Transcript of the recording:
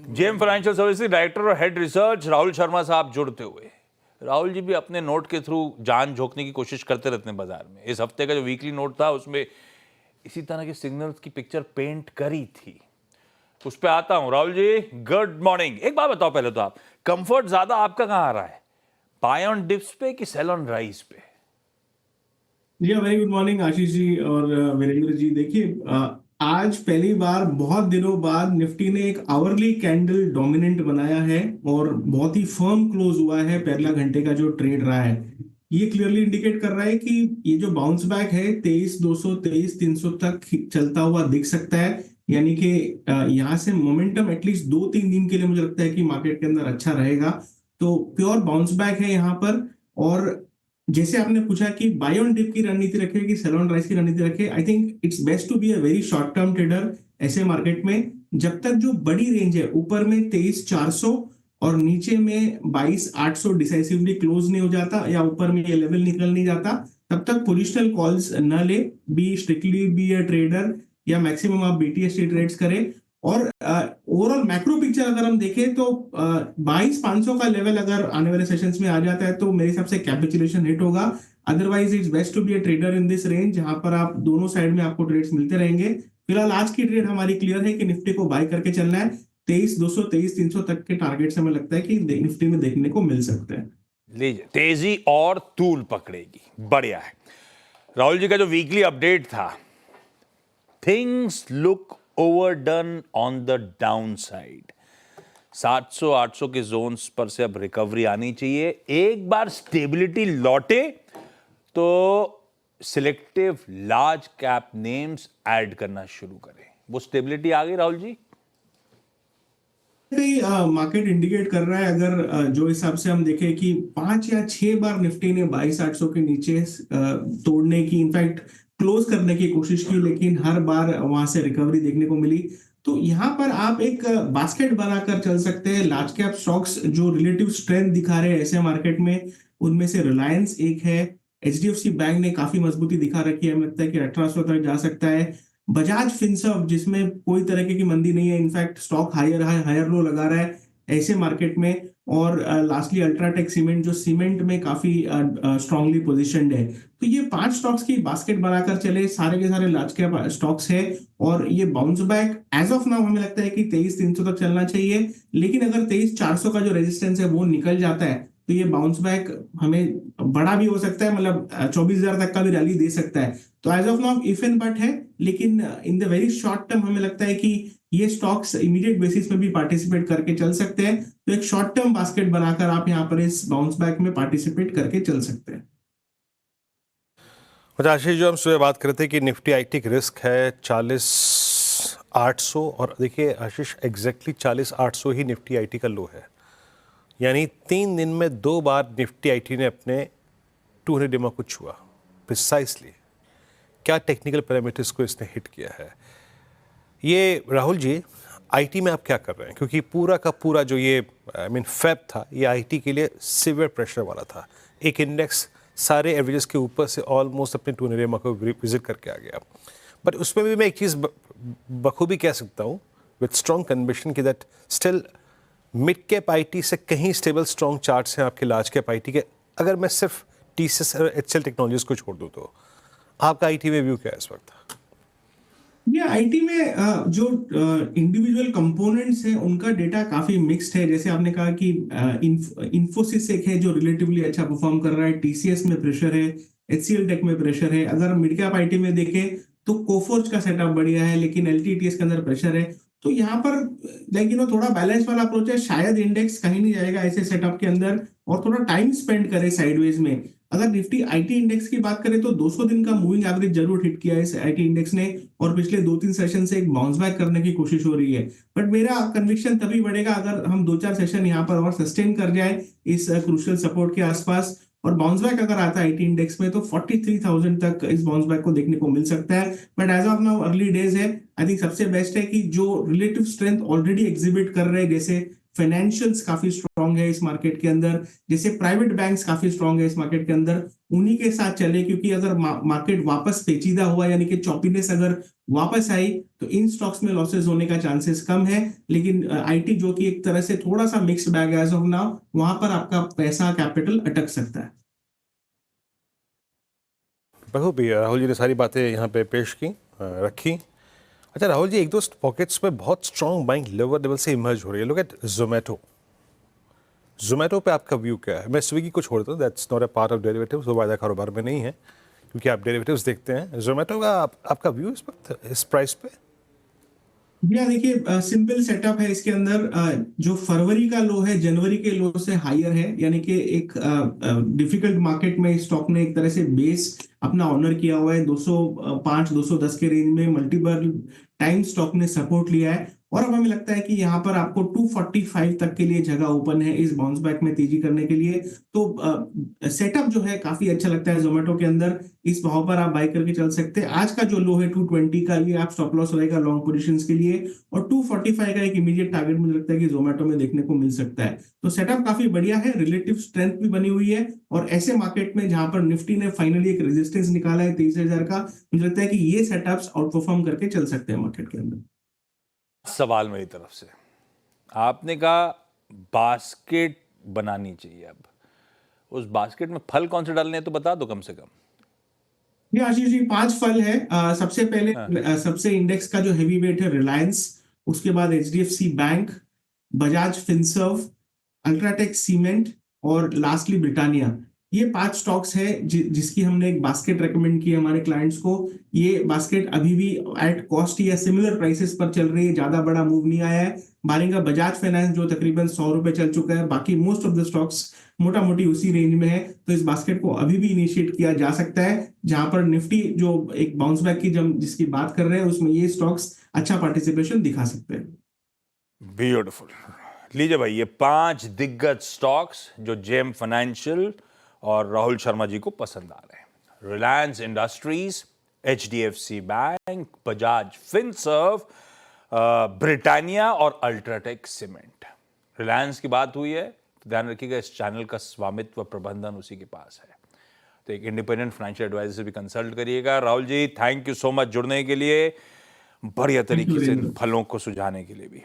JM financial services director और head research Rahul Sharma साहब जुड़ते हुए। राहुल जी भी अपने नोट के थ्रू जान झोंकने की कोशिश करते रहते हैं बाजार में। इस हफ्ते का जो वीकली नोट था उसमें इसी तरह के सिग्नल्स की पिक्चर पेंट करी थी। उस पर आता हूं। Rahul ji good morning. एक बात बताओ पहले तो, आप कंफर्ट ज्यादा आपका कहां आ रहा है, बाय ऑन डिप्स पे कि सेल ऑन राइज पे? जी very good morning Ashish ji और वीरेंद्र जी। देखिए आज पहली बार बहुत दिनों बाद निफ्टी ने एक आवरली कैंडल डोमिनेंट बनाया है और बहुत ही फर्म क्लोज हुआ है। पहला घंटे का जो ट्रेड रहा है ये क्लियरली इंडिकेट कर रहा है कि ये जो बाउंस बैक है 23,200 23,300 तक चलता हुआ दिख सकता है। यानी कि यहाँ से मोमेंटम एटलीस्ट 2-3 दिन के लिए मुझे लगता है कि मार्केट के अंदर अच्छा रहेगा। तो प्योर बाउंस बैक है यहाँ पर। और जैसे आपने पूछा कि बाय ऑन डिप की रणनीति रखे कि सेल ऑन राइज की रणनीति रखे, I think it's best to be a very short term trader ऐसे मार्केट में। जब तक जो बड़ी रेंज है ऊपर में 23,400 और नीचे में 22,800 डिसाइसिवली क्लोज नहीं हो जाता या ऊपर में ये लेवल निकल नहीं जाता, तब तक पोजिशनल कॉल्स न ले। Be strictly be a trader या मैक्सिमम आप बीटीएस ट्रेड्स करें। और ओवरऑल मैक्रो पिक्चर अगर हम देखें तो 22,500 का लेवल अगर आने वाले सेशंस में आ जाता है तो मेरे हिसाब से कैपिचुलेशन हिट होगा। Otherwise it's best to be a trader in this range, जहां पर आप दोनों साइड में आपको ट्रेड्स मिलते रहेंगे। फिलहाल आज की ट्रेड हमारी क्लियर है कि निफ्टी को बाय करके चलना है। 23,200 23,300 तक के टारगेट हमें लगता है कि निफ्टी में देखने को मिल सकते हैं। लीजिए, तेजी और तूल पकड़ेगी, बढ़िया है। राहुल जी का जो वीकली अपडेट था, things look overdone on the down side. 700-800 के जोन्स पर से अब रिकवरी आनी चाहिए। एक बार स्टेबिलिटी लौटे तो selective large cap names add करना शुरू करें। वो स्टेबिलिटी आ गई राहुल जी? मार्केट इंडिकेट कर रहा है। अगर जो हिसाब से हम देखें कि 5 या 6 बार निफ्टी ने 22,800 के नीचे तोड़ने की, इनफैक्ट क्लोज करने की कोशिश की, लेकिन हर बार वहां से रिकवरी देखने को मिली। तो यहाँ पर आप एक बास्केट बनाकर चल सकते हैं। लार्ज कैप स्टॉक्स जो रिलेटिव स्ट्रेंथ दिखा रहे हैं ऐसे मार्केट में, उनमें से रिलायंस एक है। एचडीएफसी बैंक ने काफी मजबूती दिखा रखी है, हमें लगता है कि 1800 तक जा सकता है। बजाज फिनसर्व जिसमें कोई तरह की मंदी नहीं है, इनफैक्ट स्टॉक हायर लो लगा रहा है ऐसे मार्केट में। और लास्टली अल्ट्राटेक सीमेंट जो सीमेंट में काफी स्ट्रांगली पोजीशनड है। तो ये 5 स्टॉक्स की बास्केट बनाकर चले, सारे के सारे लार्ज कैप स्टॉक्स है। और ये bounce back as of now हमें लगता है कि 23,300 तक चलना चाहिए। लेकिन अगर 23,400 का जो रेजिस्टेंस है वो निकल जाता है तो ये बाउंस बैक हमें बड़ा भी हो सकता है, मतलब 24,000 तक का भी रैली दे सकता है। तो as of now if and but है। लेकिन in the very short term हमें लगता है कि ये स्टॉक्स इमीडिएट बेसिस पे भी पार्टिसिपेट करके चल सकते हैं। तो एक शॉर्ट टर्म बास्केट बनाकर आप यहाँ पर इस बाउंस बैक में पार्टिसिपेट करके चल सकते हैं। आशीष, जो हम सुबह बात कर रहे थे कि निफ्टी आईटी रिस्क है 40,800, और देखिए आशीष एग्जैक्टली 40,800 ही निफ्टी आईटी का लो है। यानी 3 दिन में 2 बार निफ्टी आईटी ने अपने 200 डेमा को छुआ प्रिसाइसली। क्या टेक्निकल पैरामीटर्स को इसने हिट किया है? ये राहुल जी आईटी में आप क्या कर रहे हैं? क्योंकि पूरा का पूरा जो ये फेब था, ये आईटी के लिए सिवियर प्रेशर वाला था। एक इंडेक्स सारे एवरेजेस के ऊपर से ऑलमोस्ट अपने 200 डेमा को विजिट करके आ गया। बट उसमें भी मैं एक चीज़ बखूबी कह सकता हूँ विद स्ट्रॉन्ग कन्विक्शन कि that still mid cap IT से कहीं स्टेबल स्ट्रॉन्ग चार्ट्स हैं आपके लार्ज कैप आईटी के। अगर मैं सिर्फ टीसीएस और एचसीएल टेक्नोलॉजीज को छोड़ दूँ तो आपका आईटी में व्यू क्या है इस वक्त? ये आईटी में जो इंडिविजुअल कंपोनेंट्स हैं उनका डेटा काफी मिक्स्ड है। जैसे आपने कहा कि इंफोसिस एक है जो रिलेटिवली अच्छा परफॉर्म कर रहा है, टीसीएस में प्रेशर है, एचसीएल टेक में प्रेशर है। अगर मिड कैप आईटी में देखें तो कोफोर्ज का सेटअप बढ़िया है, लेकिन एलटीटीएस के अंदर प्रेशर है। तो यहाँ पर थोड़ा बैलेंस वाला अप्रोच है। शायद इंडेक्स कहीं नहीं जाएगा ऐसे सेटअप के अंदर, और थोड़ा टाइम स्पेंड करे साइडवेज में। अगर निफ्टी आईटी इंडेक्स की बात करें तो 200 दिन का मूविंग एवरेज जरूर हिट किया है इस आईटी इंडेक्स ने, और पिछले 2-3 सेशन से एक बाउंस बैक करने की कोशिश हो रही है। बट मेरा कन्विक्शन तभी बढ़ेगा अगर हम 2-4 सेशन यहाँ पर और सस्टेन कर जाए इस क्रूशियल सपोर्ट के आसपास। और बाउंस बैक अगर आता है आईटी इंडेक्स में तो 43,000 तक इस बाउंस बैक को देखने को मिल सकता है। But as of now early days है। आई थिंक सबसे बेस्ट है कि जो रिलेटिव स्ट्रेंथ ऑलरेडी एग्जिबिट कर रहे हैं, जैसे फाइनेंशियल्स काफी स्ट्रांग है इस मार्केट के अंदर, जैसे प्राइवेट बैंक्स काफी स्ट्रांग है इस मार्केट के अंदर, उन्हीं के साथ चले, क्योंकि अगर मार्केट वापस पेचीदा हुआ यानी कि चॉपीनेस अगर वापस आई तो इन स्टॉक्स में लॉसेस होने का चांसेस कम है। लेकिन आईटी जो कि एक तरह से थोड़ा सा mixed bag as of now, वहां पर आपका पैसा कैपिटल अटक सकता है। बखूबी राहुल जी ने सारी बातें यहाँ पे पेश की, रखी। अच्छा राहुल जी, एक दो पॉकेट्स में बहुत स्ट्रॉन्ग बाइंग लोअर लेवल से इमर्ज हो रही है। लुक एट जोमेटो पे आपका व्यू क्या है? मैं स्विगी को छोड़ दूँ, that's not a part of derivatives, वो वायदा कारोबार में नहीं है, क्योंकि आप डेरिवेटिव्स देखते हैं। जोमेटो का आपका व्यू इस वक्त इस प्राइस पे? भैया देखिए, सिंपल सेटअप है इसके अंदर। जो फरवरी का लो है जनवरी के लो से हायर है, यानी कि एक डिफिकल्ट मार्केट में स्टॉक ने एक तरह से बेस अपना ऑनर किया हुआ है। 205 210 के रेंज में मल्टीपल टाइम स्टॉक ने सपोर्ट लिया है, और अब हमें लगता है कि यहाँ पर आपको 245 तक के लिए जगह ओपन है इस बाउंस बैक में तेजी करने के लिए। तो सेटअप जो है काफी अच्छा लगता है जोमेटो के अंदर, इस भाव पर आप बाय करके चल सकते हैं। आज का जो लो है 220 का, ये आप स्टॉप लॉस रहेगा लॉन्ग पोजीशंस के लिए, और 245 का एक इमीडिएट टारगेट मुझे लगता है कि जोमेटो में देखने को मिल सकता है। तो सेटअप काफी बढ़िया है, रिलेटिव स्ट्रेंथ भी बनी हुई है, और ऐसे मार्केट में जहां पर निफ्टी ने फाइनली एक रेजिस्टेंस निकाला है 23,000 का, मुझे लगता है कि ये सेटअप्स आउट परफॉर्म करके चल सकते हैं मार्केट के अंदर। सवाल मेरी तरफ से, आपने कहा बास्केट बनानी चाहिए, अब उस बास्केट में फल कौन से डालने हैं तो बता दो कम से कम। ये आशीष जी 5 फल है। सबसे पहले सबसे इंडेक्स का जो हेवी वेट है रिलायंस, उसके बाद HDFC bank, Bajaj Finserv, UltraTech cement, और लास्टली ब्रिटानिया। ये 5 स्टॉक्स है जिसकी हमने एक बास्केट रेकमेंड की है हमारे क्लाइंट्स को। ये बास्केट अभी भी एट कॉस्ट या सिमिलर प्राइसेस पर चल रही है, ज्यादा बड़ा मूव नहीं आया है। बारिंग बजाज फाइनेंस जो तकरीबन 100 रुपए चल चुका है, बाकी मोस्ट ऑफ द स्टॉक्स मोटा मोटी उसी रेंज में है। तो इस बास्केट को अभी भी इनिशिएट किया जा सकता है, जहां पर निफ्टी जो एक बाउंस बैक की जिसकी बात कर रहे हैं उसमें ये स्टॉक्स अच्छा पार्टिसिपेशन दिखा सकते हैं। ब्यूटीफुल। लीजिए भाई, ये 5 दिग्गज स्टॉक्स जो जेएम फाइनेंशियल और राहुल शर्मा जी को पसंद आ रहे हैं। Reliance industries, HDFC bank, Bajaj Finserv, Britannia और अल्ट्राटेक सीमेंट। रिलायंस की बात हुई है तो ध्यान रखिएगा, इस चैनल का स्वामित्व प्रबंधन उसी के पास है, तो एक इंडिपेंडेंट फाइनेंशियल एडवाइजर से भी कंसल्ट करिएगा। Rahul ji, thank you so much जुड़ने के लिए, बढ़िया तरीके से इन फलों को सुझाने के लिए भी।